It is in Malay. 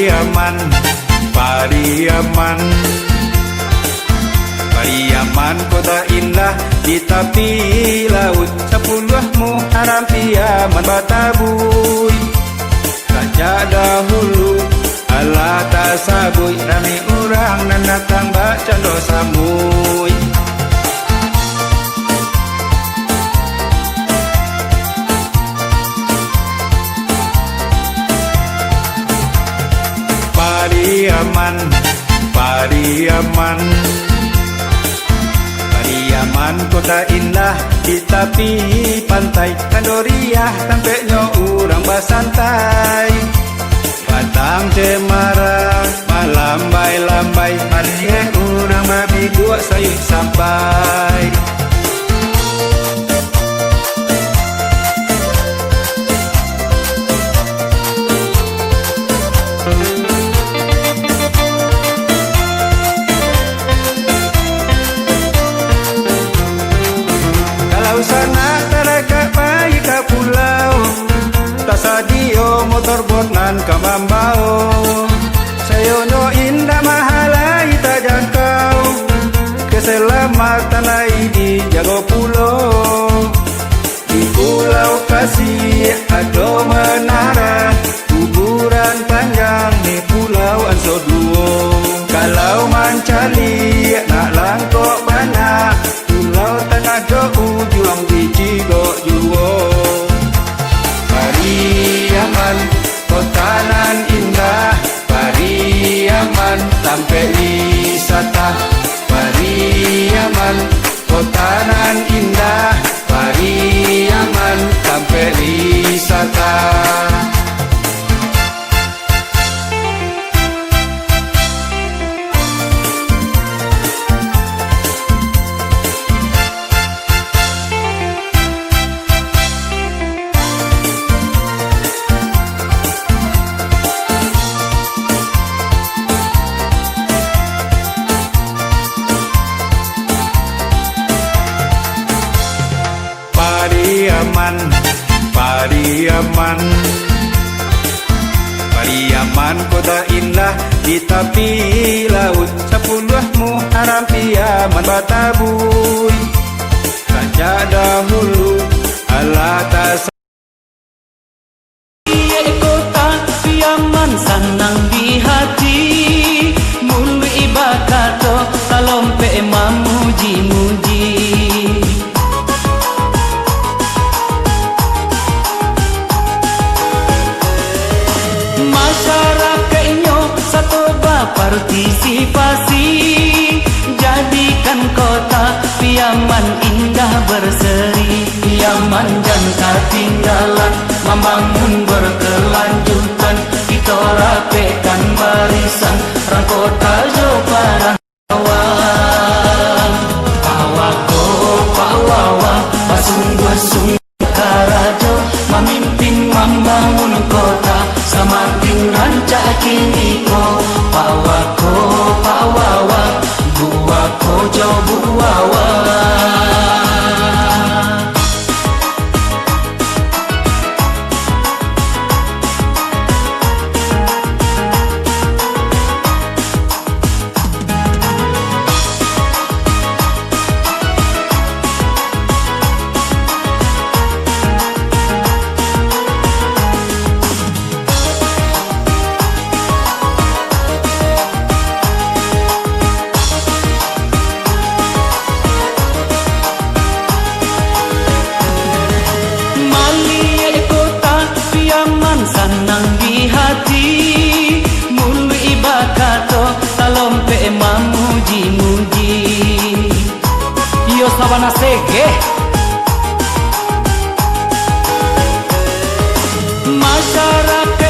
Pariaman, Pariaman, Pariaman kota indah di tepi laut. 10 Muharram Piaman Batabuy. Sejak dahulu Allah tasabui, rame orang nan datang bacando samui. Pariaman, Pariaman, Pariaman kota indah di tepi pantai. Kandoriah tampaknya orang bersantai. Batang cemara malambai-lambai, malihe orang babi dua sayur sampai. Kalau sana taraga bayi ke pulau, tak sadio motorboat nan kamambao. Sayono indah mahalai tak jangkau, keselamatan lai di jago pulau. Di pulau kasih ada menara, kuburan panjang di pulau Ansoduo. Kalau mancali nak langkok banyak, pulau tengah do ujung biji go juo. Pariaman kota nan indah, Pariaman sampai wisata. Pariaman kota nan indah, Pariaman sampai wisata. Pariaman, Pariaman, Pariaman kota indah di tepi laut. 10 Muharram Piaman Batabuy. Sejak dahulu Allah tasabui. Kota Piaman senang di hati, mulu ibadah to talompe mamuji-muji. Masyarakatnya satu partisipasi, jadikan kota Piaman indah berseri. Piaman jangan ketinggalan, membangun berkelanjutan. Kita rapikan barisan, rang kota Jopara awang. Pawako, pawawa, pasung-pasung karajo, memimpin membangun kota, semakin rancak kini ko. Pawako, pawawa, buako jo buawa. Senang di hati, mulu ibadah to talompe mamuji-muji. Yo sabana sege masyarakat